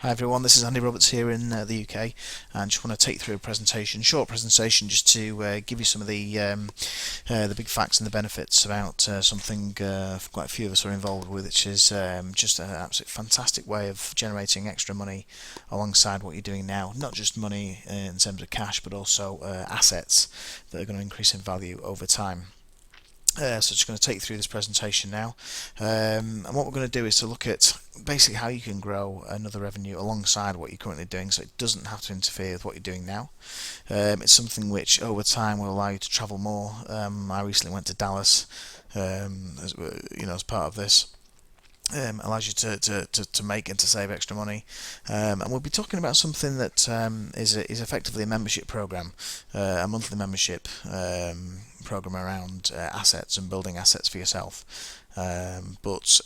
Hi everyone, this is Andy Roberts here in the UK, and just want to take through a short presentation, just to give you some of the big facts and the benefits about something quite a few of us are involved with, which is just an absolutely fantastic way of generating extra money alongside what you're doing now. Not just money in terms of cash, but also assets that are going to increase in value over time. So just going to take you through this presentation now, and what we're going to do is to look at basically how you can grow another revenue alongside what you're currently doing, so it doesn't have to interfere with what you're doing now. It's something which over time will allow you to travel more. I recently went to Dallas, as part of this. Allows you to make and to save extra money, and we'll be talking about something that is effectively a membership program, a monthly membership program around assets and building assets for yourself. But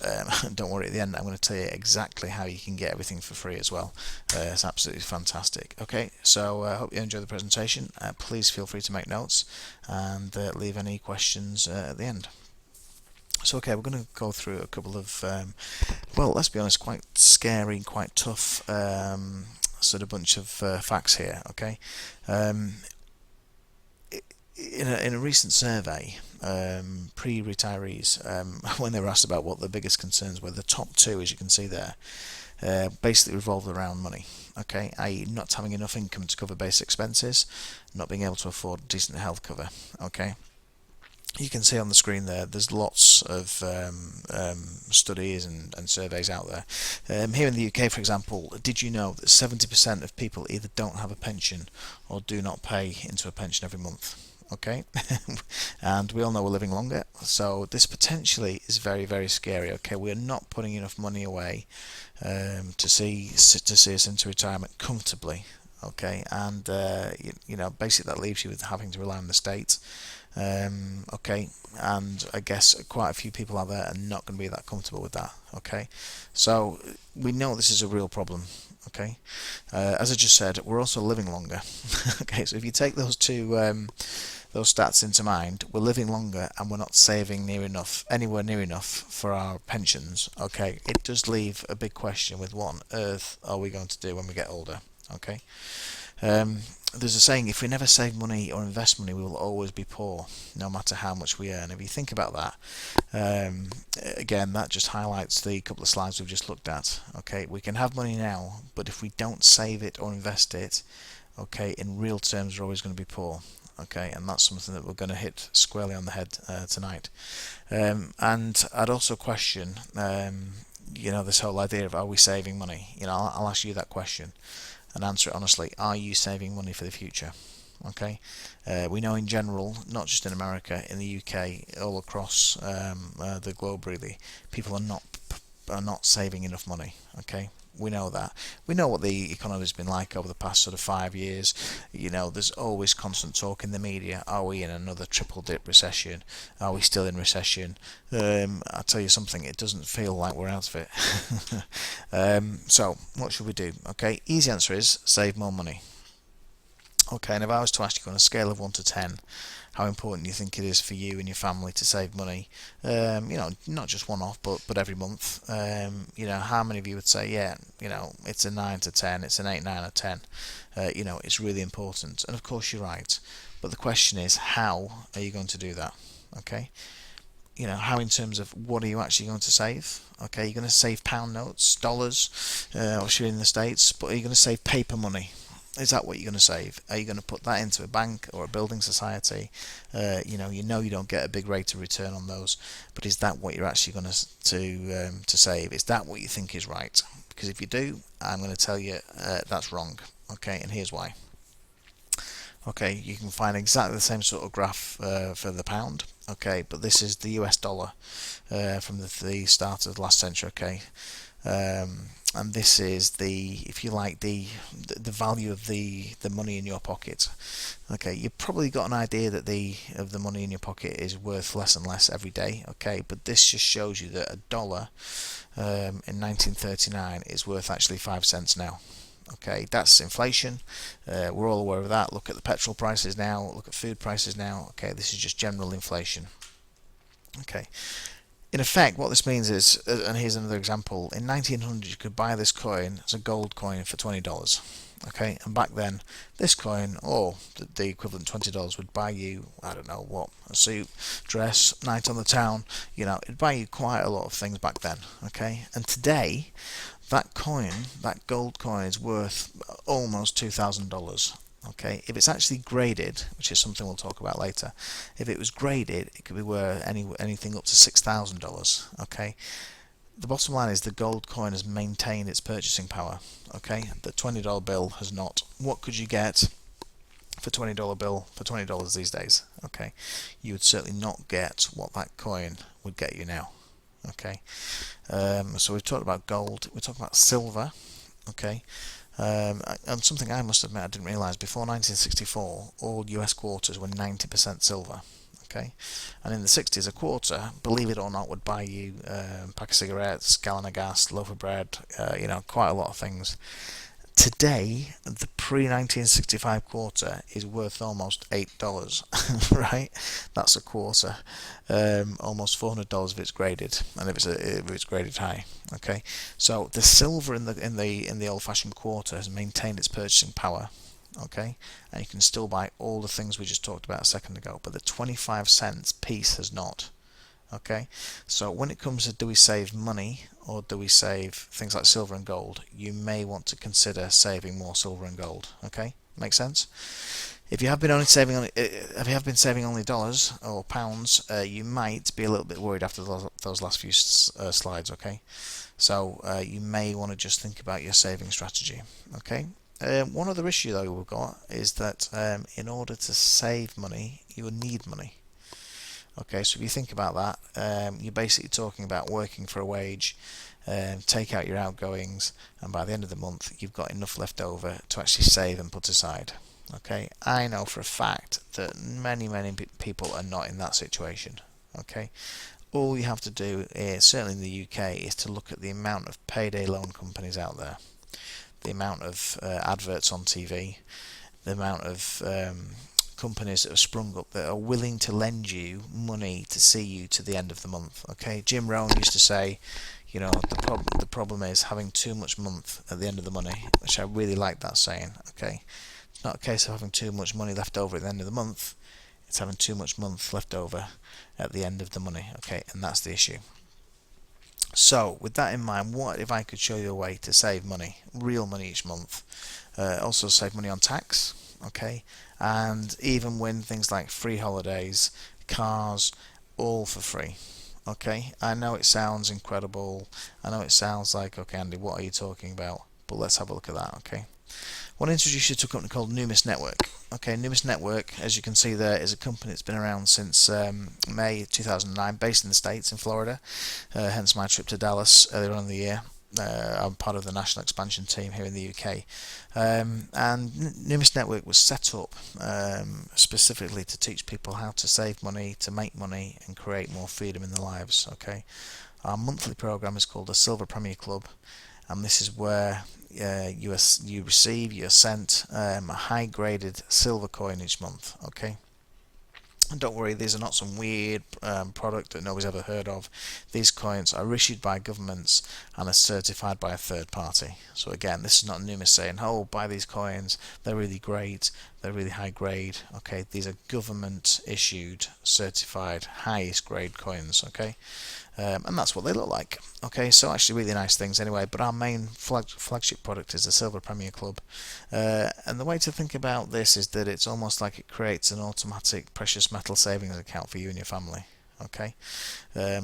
don't worry, at the end I'm going to tell you exactly how you can get everything for free as well. It's absolutely fantastic. Okay, so I hope you enjoy the presentation. Please feel free to make notes and leave any questions at the end. So okay, we're going to go through a couple of, well, let's be honest, quite scary, quite tough sort of bunch of facts here. Okay, in a recent survey, pre-retirees, when they were asked about what the biggest concerns were, the top two, as you can see there, basically revolved around money. Okay, i.e. not having enough income to cover basic expenses, not being able to afford decent health cover. Okay. You can see on the screen there's lots of studies and surveys out there. Here in the UK, for example, did you know that 70% of people either don't have a pension or do not pay into a pension every month? Okay, and we all know we're living longer, so this potentially is very, very scary. Okay, we're not putting enough money away to see us into retirement comfortably. Okay, and basically that leaves you with having to rely on the state. Okay, and I guess quite a few people out there are not going to be that comfortable with that. Okay, so we know this is a real problem. Okay, as I just said, we're also living longer. Okay, so if you take those those stats into mind, we're living longer and we're not saving anywhere near enough for our pensions. Okay, it does leave a big question with what on earth are we going to do when we get older. Okay. There's a saying, if we never save money or invest money, we will always be poor, no matter how much we earn. If you think about that, again, that just highlights the couple of slides we've just looked at. Okay, we can have money now, but if we don't save it or invest it, okay, in real terms, we're always going to be poor. Okay, and that's something that we're going to hit squarely on the head tonight. And I'd also question, this whole idea of, are we saving money? I'll ask you that question and answer it honestly. Are you saving money for the future? Okay, we know in general, not just in America, in the UK, all across the globe, really, people are not saving enough money. Okay, we know that. We know what the economy has been like over the past sort of 5 years. There's always constant talk in the media. Are we in another triple dip recession? Are we still in recession? I'll tell you something, it doesn't feel like we're out of it. So what should we do? Okay, easy answer is save more money. Okay, and if I was to ask you on a scale of 1 to 10 how important you think it is for you and your family to save money, not just one off, but every month, how many of you would say, yeah, it's a 9 to 10, it's an 8, 9 or 10, it's really important. And of course you're right, but the question is, how are you going to do that? Okay, how in terms of what are you actually going to save? Okay, you're going to save pound notes, dollars, obviously in the States, but are you going to save paper money? Is that what you're going to save? Are you going to put that into a bank or a building society? You don't get a big rate of return on those, but is that what you're actually going to save? Is that what you think is right? Because if you do, I'm going to tell you that's wrong. Okay, and here's why. Okay, you can find exactly the same sort of graph for the pound. Okay, but this is the US dollar from the start of the last century. Okay. And this is if you like, the value of the money in your pocket. Okay, you've probably got an idea that the money in your pocket is worth less and less every day. Okay, but this just shows you that a dollar in 1939 is worth actually 5 cents now. Okay, that's inflation. We're all aware of that. Look at the petrol prices now. Look at food prices now. Okay, this is just general inflation. Okay. In effect, what this means is, and here's another example, in 1900 you could buy this coin as a gold coin for $20. Okay, and back then, this coin, or the equivalent $20, would buy you, I don't know what, a suit, dress, night on the town, it'd buy you quite a lot of things back then. Okay, and today, that coin, that gold coin, is worth almost $2,000. Okay, if it's actually graded, which is something we'll talk about later, if it was graded, it could be worth anything up to $6,000. Okay, the bottom line is the gold coin has maintained its purchasing power. Okay, the $20 bill has not. What could you get for $20 bill for $20 these days? Okay, you would certainly not get what that coin would get you now. Okay, so we've talked about gold. We're talking about silver. Okay, and something I must admit I didn't realise, before 1964 all US quarters were 90% silver. Okay, and in the 60s a quarter, believe it or not, would buy you a pack of cigarettes, gallon of gas, loaf of bread, quite a lot of things. Today, the pre-1965 quarter is worth almost $8, right? That's a quarter, almost $400 if it's graded, and if it's graded high. Okay, so the silver in the old-fashioned quarter has maintained its purchasing power. Okay, and you can still buy all the things we just talked about a second ago, but the 25 cents piece has not. Okay, so when it comes to do we save money or do we save things like silver and gold, you may want to consider saving more silver and gold. Okay, makes sense. If you have been saving only dollars or pounds, you might be a little bit worried after those last few slides. Okay, so you may want to just think about your saving strategy. Okay. One other issue though we've got is that in order to save money, you will need money. Okay, so if you think about that, you're basically talking about working for a wage, take out your outgoings, and by the end of the month you've got enough left over to actually save and put aside. Okay, I know for a fact that many people are not in that situation. Okay, all you have to do, certainly in the UK, is to look at the amount of payday loan companies out there, the amount of adverts on TV, the amount of companies that have sprung up that are willing to lend you money to see you to the end of the month. Okay, Jim Rohn used to say, the problem is having too much month at the end of the money, which I really like that saying. Okay, it's not a case of having too much money left over at the end of the month, it's having too much month left over at the end of the money. Okay, and that's the issue. So with that in mind, what if I could show you a way to save money, real money each month, also save money on tax, okay, and even win things like free holidays, cars, all for free. Okay, I know it sounds incredible, I know it sounds like, okay Andy, what are you talking about, but let's have a look at that. Okay, I want to introduce you to a company called Numis Network. Okay, Numis Network, as you can see there, is a company that's been around since May 2009, based in the States, in Florida, hence my trip to Dallas earlier on in the year. I'm part of the national expansion team here in the UK. And Numis Network was set up specifically to teach people how to save money, to make money, and create more freedom in their lives. Okay, our monthly program is called the Silver Premier Club, and this is where you're sent a high-graded silver coin each month. Okay, and don't worry, these are not some weird product that nobody's ever heard of. These coins are issued by governments and are certified by a third party. So again, this is not Numis saying, oh, buy these coins, they're really great, they're really high grade. Okay, these are government issued, certified, highest grade coins. Okay, and that's what they look like. Okay, so actually really nice things anyway, but our main flagship product is the Silver Premier Club, and the way to think about this is that it's almost like it creates an automatic precious metal savings account for you and your family. Okay,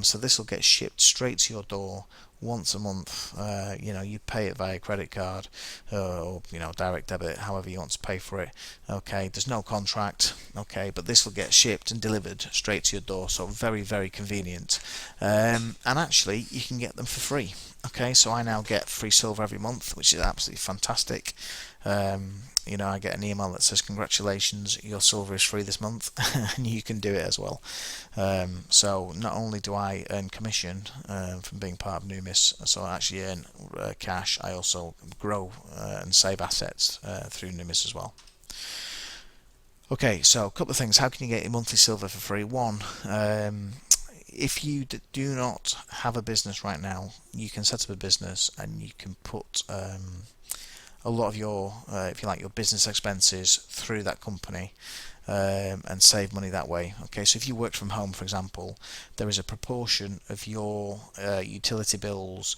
so this will get shipped straight to your door once a month. You pay it via credit card or direct debit, however you want to pay for it. Okay, there's no contract. Okay, but this will get shipped and delivered straight to your door, so very convenient. And actually, you can get them for free. Okay, so I now get free silver every month, which is absolutely fantastic. I get an email that says congratulations, your silver is free this month, and you can do it as well. So not only do I earn commission from being part of Numis, so I actually earn cash, I also grow and save assets through Numis as well. Okay, so a couple of things. How can you get your monthly silver for free? One, if you do not have a business right now, you can set up a business and you can put a lot of your, if you like, your business expenses through that company, and save money that way. Okay, so if you work from home, for example, there is a proportion of your utility bills,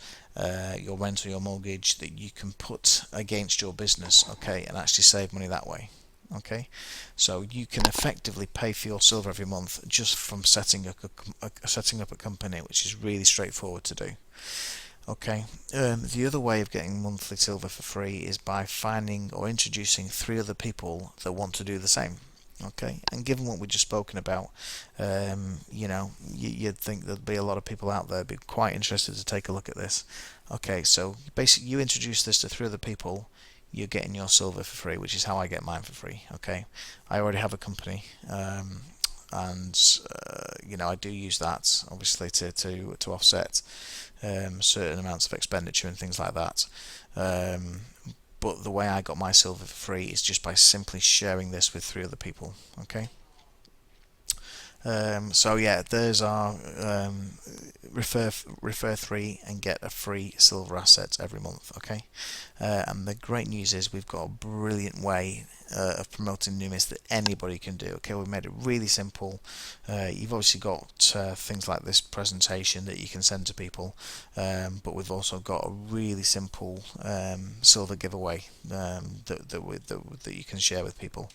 your rent or your mortgage that you can put against your business, okay, and actually save money that way. Okay, so you can effectively pay for your silver every month just from setting up a company, which is really straightforward to do. Okay, the other way of getting monthly silver for free is by finding or introducing 3 other people that want to do the same. Okay, and given what we've just spoken about, you'd think there'd be a lot of people out there be quite interested to take a look at this. Okay, so basically you introduce this to 3 other people, you're getting your silver for free, which is how I get mine for free. Okay, I already have a company, and I do use that obviously to offset certain amounts of expenditure and things like that. But the way I got my silver for free is just by simply sharing this with 3 other people. Okay. So yeah, there's our refer 3 and get a free silver asset every month. Okay, and the great news is we've got a brilliant way of promoting Numis that anybody can do. Okay, we've made it really simple. You've obviously got things like this presentation that you can send to people, but we've also got a really simple silver giveaway that you can share with people.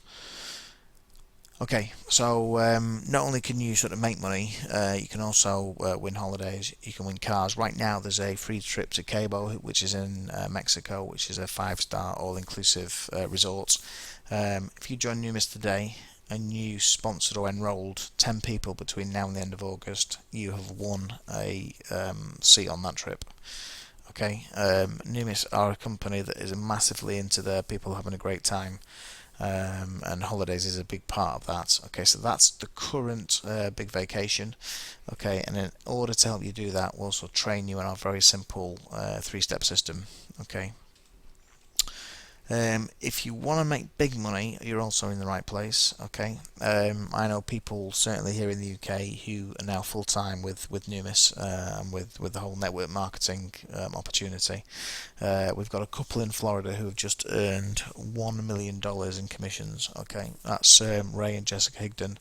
Okay, so not only can you sort of make money, you can also win holidays. You can win cars. Right now, there's a free trip to Cabo, which is in Mexico, which is a 5-star all-inclusive resort. If you join Numis today and you sponsored or enrolled 10 people between now and the end of August, you have won a seat on that trip. Okay, Numis are a company that is massively into their people having a great time. And holidays is a big part of that. Okay, so that's the current big vacation. Okay, and in order to help you do that, we'll also train you in our very simple 3-step system. Okay. If you want to make big money, you're also in the right place. Okay, I know people certainly here in the UK who are now full time with Numis, and with the whole network marketing opportunity. We've got a couple in Florida who have just earned $1 million in commissions. Okay, that's Ray and Jessica Higdon,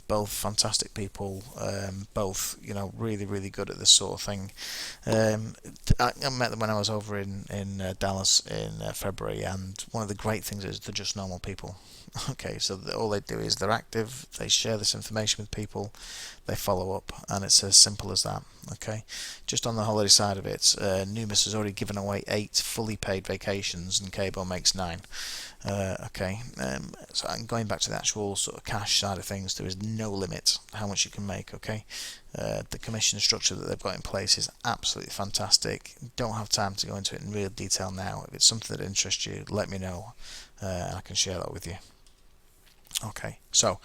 both fantastic people, both really good at this sort of thing. I met them when I was over in Dallas in February, and one of the great things is they're just normal people. Okay, so all they do is they're active, they share this information with people, they follow up, and it's as simple as that. Okay, just on the holiday side of it, Numis has already given away 8 fully paid vacations, and Cabo makes 9. Okay, so going back to the actual sort of cash side of things, there is no limit how much you can make. Okay, the commission structure that they've got in place is absolutely fantastic. Don't have time to go into it in real detail now. If it's something that interests you, let me know, and I can share that with you. Okay, so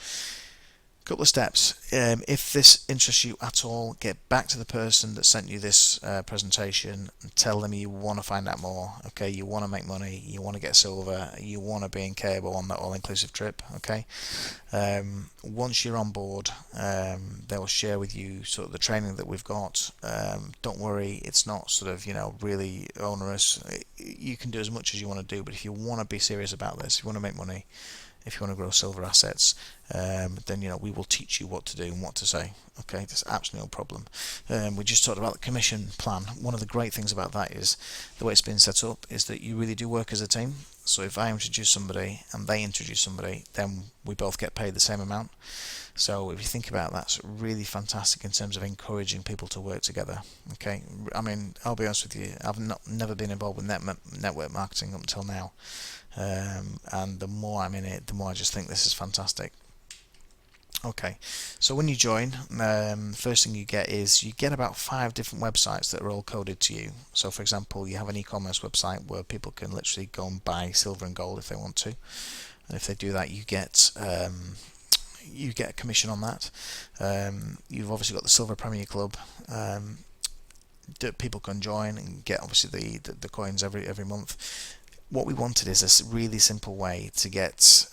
couple of steps. If this interests you at all, get back to the person that sent you this presentation and tell them you want to find out more. Okay, you want to make money, you want to get silver, you want to be in Cabo on that all-inclusive trip. Okay, once you're on board, they will share with you sort of the training that we've got. Don't worry, it's not sort of really onerous. You can do as much as you want to do, but if you want to be serious about this, if you want to make money, if you want to grow silver assets, then we will teach you what to do and what to say. Okay, there's absolutely no problem. We just talked about the commission plan. One of the great things about that is the way it's been set up is that you really do work as a team. So if I introduce somebody and they introduce somebody, then we both get paid the same amount. So if you think about that, it's really fantastic in terms of encouraging people to work together. Okay, I mean, I'll be honest with you, I've never been involved with network marketing up until now. And the more I'm in it, the more I just think this is fantastic. Okay, so when you join, first thing you get about 5 different websites that are all coded to you. So for example, you have an e-commerce website where people can literally go and buy silver and gold if they want to, and if they do that, you get a commission on that. You've obviously got the Silver Premier Club that people can join and get obviously the coins every month. what we wanted is a really simple way to get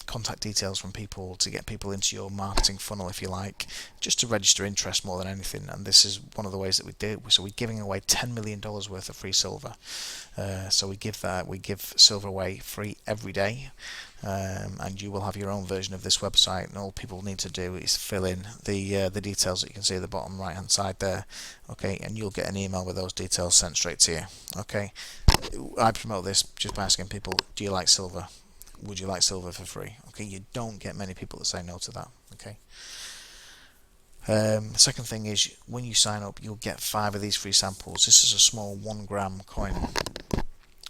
contact details from people, to get people into your marketing funnel, if you like, just to register interest more than anything. And this is one of the ways that we do. So we're giving away $10 million worth of free silver. So we give silver away free every day. And you will have your own version of this website, and all people need to do is fill in the details that you can see at the bottom right hand side there, okay, and you'll get an email with those details sent straight to you. Okay, I promote this just by asking people, do you like silver? Would you like silver for free? Okay, you don't get many people that say no to that. Okay. The second thing is, when you sign up, you'll get 5 of these free samples. This is a small 1 gram coin.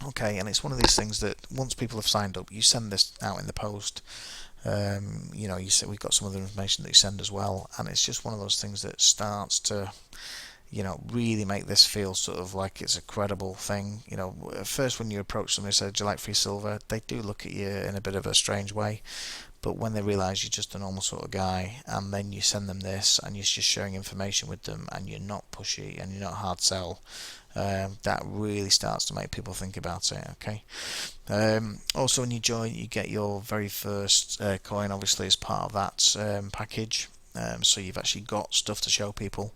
Okay, and it's one of these things that once people have signed up, you send this out in the post. You say we've got some other information that you send as well, and it's just one of those things that starts to, really make this feel sort of like it's a credible thing. At first when you approach somebody and say, do you like free silver? They do look at you in a bit of a strange way, but when they realise you're just a normal sort of guy, and then you send them this, and you're just sharing information with them, and you're not pushy, and you're not hard sell, that really starts to make people think about it. Okay. Also, when you join, you get your very first coin, obviously, as part of that package. So you've actually got stuff to show people.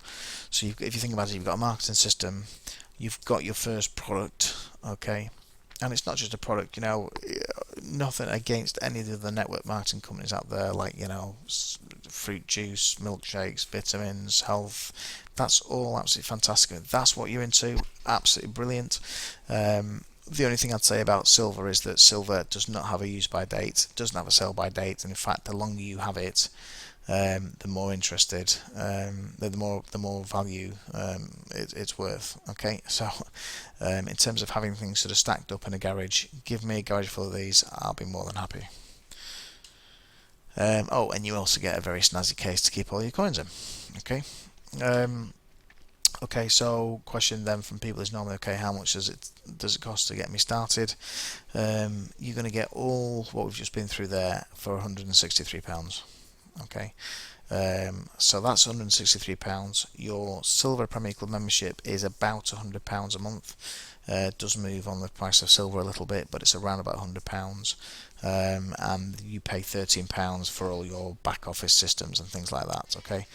So if you think about it, you've got a marketing system, you've got your first product, okay, and it's not just a product. Nothing against any of the network marketing companies out there, like fruit juice, milkshakes, vitamins, health. That's all absolutely fantastic. If that's what you're into, absolutely brilliant. The only thing I'd say about silver is that silver does not have a use by date, doesn't have a sell by date, and in fact, the longer you have it, the more interested, the more value it's worth. Okay, so in terms of having things sort of stacked up in a garage, give me a garage full of these, I'll be more than happy. And you also get a very snazzy case to keep all your coins in. Okay. Okay, so question then from people is normally, okay, how much does it cost to get me started? You're going to get all what we've just been through there for £163. Okay, so that's £163. Your Silver Premier Club membership is about £100 a month. It does move on the price of silver a little bit, but it's around about £100. And you pay £13 for all your back office systems and things like that. Okay,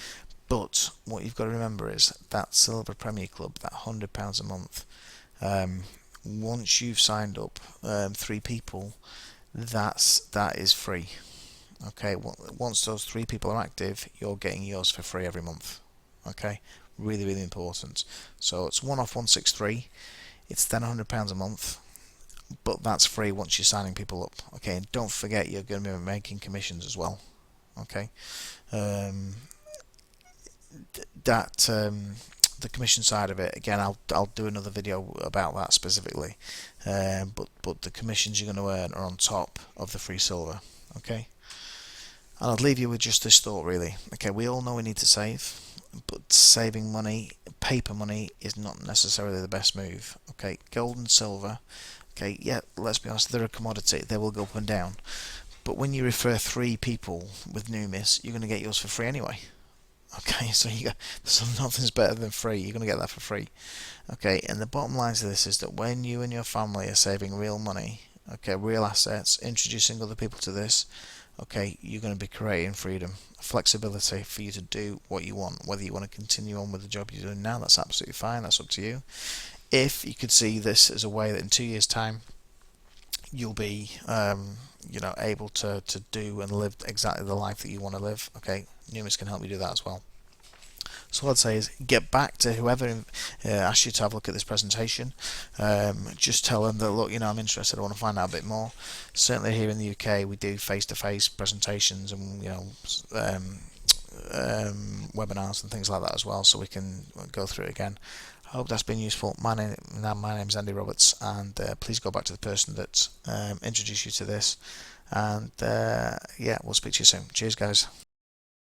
but what you've got to remember is that Silver Premier Club, that £100 a month, once you've signed up 3 people, that is free. Okay, once those 3 people are active, you're getting yours for free every month. Okay, really, really important. So it's one off 163. It's then £100 a month, but that's free once you're signing people up. Okay, and don't forget you're going to be making commissions as well. Okay, the commission side of it, again, I'll do another video about that specifically. But the commissions you're going to earn are on top of the free silver. Okay. And I'd leave you with just this thought, really. Okay, we all know we need to save, but saving money, paper money, is not necessarily the best move. Okay, gold and silver, okay, yeah, let's be honest, they're a commodity. They will go up and down. But when you refer 3 people with Numis, you're going to get yours for free anyway. Okay, so nothing's better than free. You're going to get that for free. Okay, and the bottom line to this is that when you and your family are saving real money, okay, real assets, introducing other people to this, okay, you're going to be creating freedom, flexibility for you to do what you want. Whether you want to continue on with the job you're doing now, that's absolutely fine. That's up to you. If you could see this as a way that in 2 years' time you'll be, able to do and live exactly the life that you want to live, okay, Numis can help you do that as well. So what I'd say is get back to whoever asked you to have a look at this presentation. Just tell them that, look, I'm interested, I want to find out a bit more. Certainly here in the UK we do face-to-face presentations and webinars and things like that as well, so we can go through it again. I hope that's been useful. My name's Andy Roberts, and please go back to the person that introduced you to this, and we'll speak to you soon. Cheers, guys.